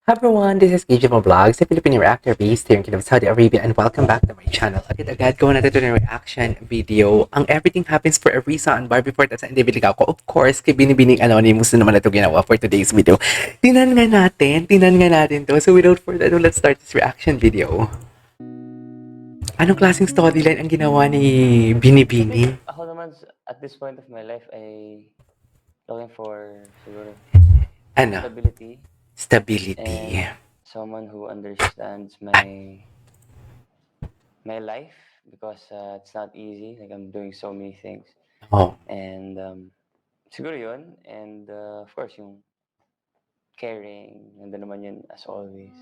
Hi everyone, this is KJ Vlogs, a Filipino reactor based here in Kingdom of Saudi Arabia, and welcome back to my channel. Agad-agad gawa natin ito ng reaction video. Ang Everything Happens for a Reason, Barbie Fort at sa Individual ako. Of course, kay Binibining Anonymous na naman ito ginawa for today's video. Tinan nga natin to. So without further ado, let's start this reaction video. Anong klaseng storyline ang ginawa ni Binibini? Ako naman, at this point of my life, ay looking for siguro Ano? stability Stability. and someone who understands my life because it's not easy. Like I'm doing so many things, Oh. and siguro yun. And of course, yung caring, nandun naman yun as always.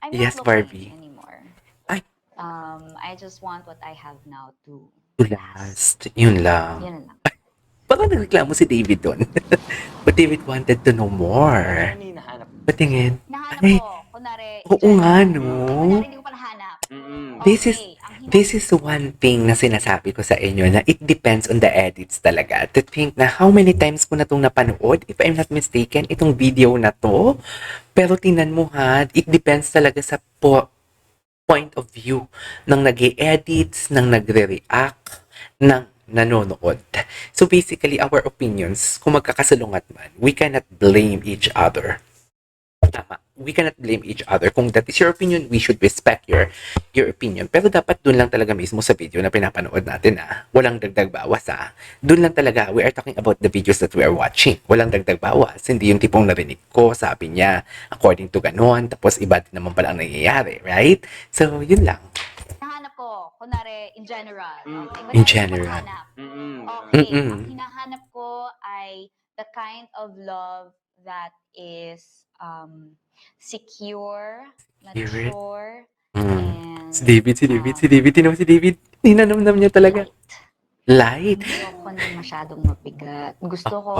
I'm Yes, not Barbie. looking anymore. Ay. I just want what I have now to To last. Yun lang. Yun lang. Baka nagreklamo si David doon. But David wanted to know more. Ano yung hinahanap? Patingin. Nahanap Ay, ko. Kunwari, oo nga, no? Kunwari, hindi ko pa nahanap. This is Okay, ang this is one thing na sinasabi ko sa inyo na it depends on the edits talaga. To think na how many times ko na itong napanood, if I'm not mistaken, itong video na to. Pero tingnan mo ha, it depends talaga sa point of view ng nag-e-edits, ng nagre-react, ng nanonood. So basically, our opinions, kung magkakasalungat man, we cannot blame each other. Tama. We cannot blame each other. Kung that is your opinion, we should respect your opinion. Pero dapat dun lang talaga mismo sa video na pinapanood natin walang dagdag bawas Dun lang talaga, we are talking about the videos that we are watching. Walang dagdag bawas. Hindi yung tipong narinig ko, sabi niya, according to ganon, tapos iba din naman pala ang nangyayari, right? So, yun lang. Nahanap ko. Kunwari, in general. Okay, In general. Okay, Mm-mm. ang hinahanap ko ay the kind of love that is secure, mature, and Si David. Tinawag si David. Ninanamnam niya talaga. Light. Ayoko na masyadong mabigat. Gusto ko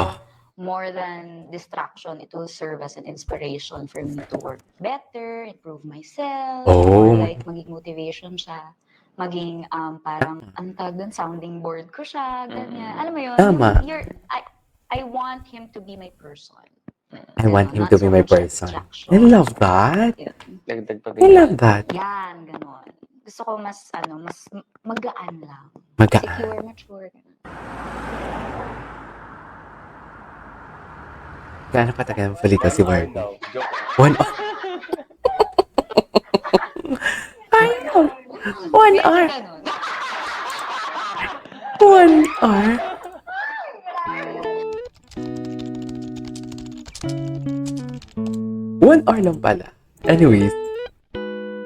more than distraction, it will serve as an inspiration for me to work better, improve myself, or like maging motivation siya. Maging parang, ang tawag dun, sounding board ko siya, ganyan. Alam mo yun? Tama. I want him to be my person. I want him Not to be so my much person. distraction. I love that. Yun. Dagdag pa I love that. Yan, ganon. Gusto ko mas magaan lang. Magaan. Secure, mature. Ganun. Gaano katagal magsalita si Barbie? Joke. 1 hour. Ayaw. 1 hour. Ganun. 1 hour. One hour lang pala. Anyways,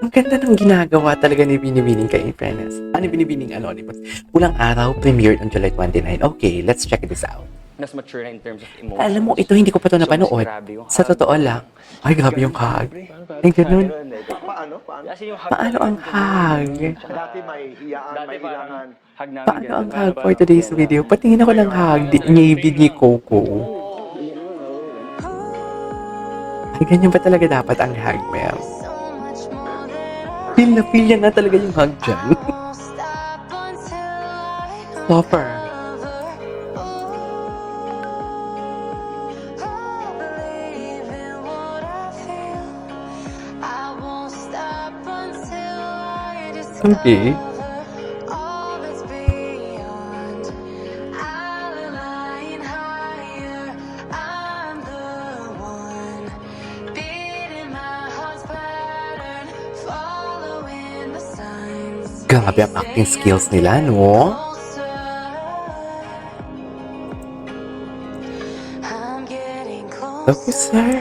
ang ganda ng ginagawa talaga ni Binibining kay Fairness. Ano Binibining Anonymous? Pulang araw, premiered on July 29. Okay, let's check this out. Mas mature na in terms of emotions. Alam mo, ito hindi ko pa ito So, mas napanood. grabe yung Sa hug. totoo lang. Ay, grabe yung hug. Ay, ganun. Paano? Kasi yung hug Paano ang hug? Dati may hiyaan, may ilangan. Hug namin Paano ang ganun. hug for today's video? Patingin ako ng hug ni Coco. Ay, ganyan ba talaga dapat ang hug, Mel? Feel niya nga talaga yung hug dyan. Stopper. Okay. Grabe ang acting skills nila, no? Okay, sir.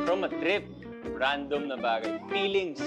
From a trip, random na bagay, feelings,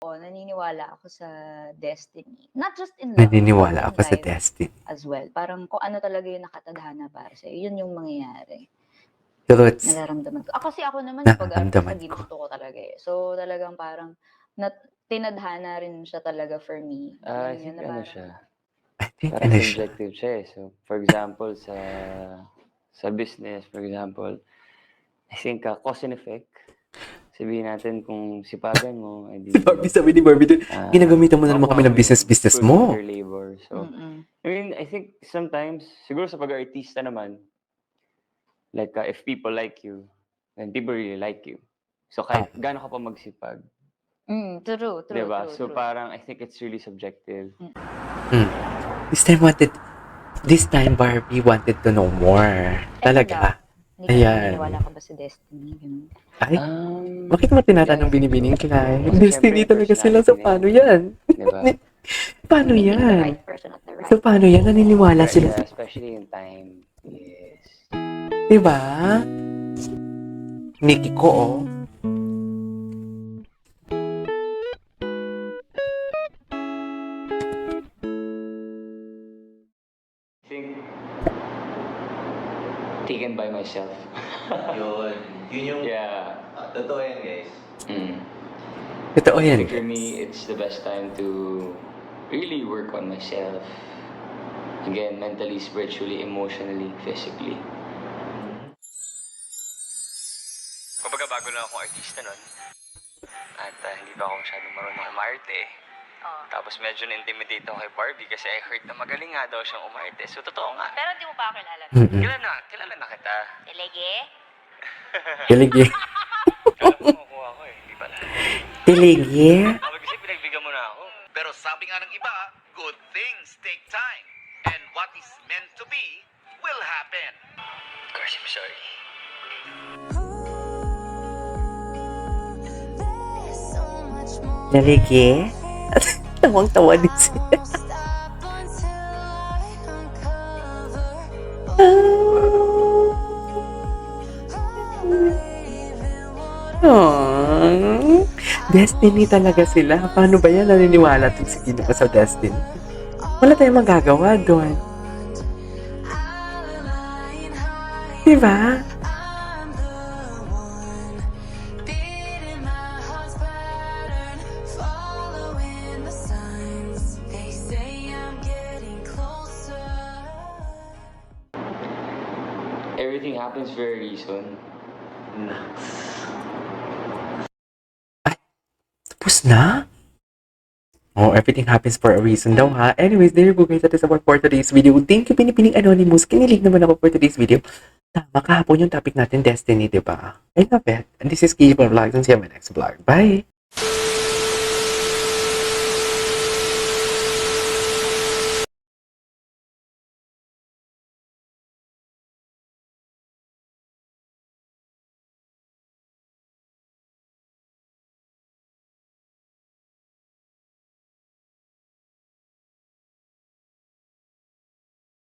naniniwala ako sa destiny. Not just in love, Naniniwala but ako in sa life destiny. as well. Parang kung ano talaga yung nakatadhana para sa'yo, yun yung mangyayari. Truths. Nararamdaman ko. Kasi ako naman, pag Nararamdaman artista, ko. ginusto ko talaga eh. So, talagang parang, tinadhana rin siya talaga for me. I Alam mo yun, think na ano parang, siya, I think parang ano siya. subjective siya eh. So, for example, sa business, for example, I think cause and effect. Sabihin natin kung sipagan mo, Si Barbie, sabi ni Barbie doon, ginagamitan mo na naman kami ng business fruit mo. of your labor. So, mm-mm. I mean, I think sometimes, siguro sa pag-artista naman, like if people like you, then people really like you. So kahit gaano ka pa magsipag, True, diba? true, So true. parang I think it's really subjective. This time Barbie wanted to know more. Talaga. Hindi ka Ayan. naniniwala ka ba sa destiny? Ganun. Ay, Um, bakit mo tinatanong yeah, I think binibining so. kilay? Kasi Destiny syempre, talaga sila. So, personality na paano yun. yan? Diba? Paano Meeting the yan? right person at the right So, paano yan? Naniniwala sila. Yeah, especially in time. Yes. Diba? Nikki ko, oh. I think taken by myself. Yun. Yun yung... Yeah. Totoo yan, guys. Mm. Totoo I yan. think for me, it's the best time to really work on myself. Again, mentally, spiritually, emotionally, physically. Kumbaga bago lang akong artista nun. At hindi pa ako masyadong marunong umarte. Tapos medyo na-intimidate ako kay Barbie kasi I heard na magaling nga daw siyang umarte. So totoo nga. Pero di mo pa ako kilala. Kilala na kita. Telege? Kiligi. Kala ko makuha ko eh. Hindi pala. Kiligi? Sabi kasi pinagbigyan mo na ako. Pero sabi nga ng iba, good things take time. And what is meant to be will happen. Of course, I'm sorry. Kiligi? Tawang-tawa din siya. Aww. Destiny talaga sila. Paano ba yan? Naniniwala itong si Kino pa sa Destiny. Wala tayong magagawa doon. Diba? Everything happens for a reason. Tapos na? Oh, everything happens for a reason daw ha. Anyways, there you go guys. That is about for today's video. Thank you, Pinipining Anonymous. Kinilig naman ako for today's video. Tama, kahapon yung topic natin, Destiny, diba? I love it. And this is Key Vlogs and see you in my next vlog. Bye!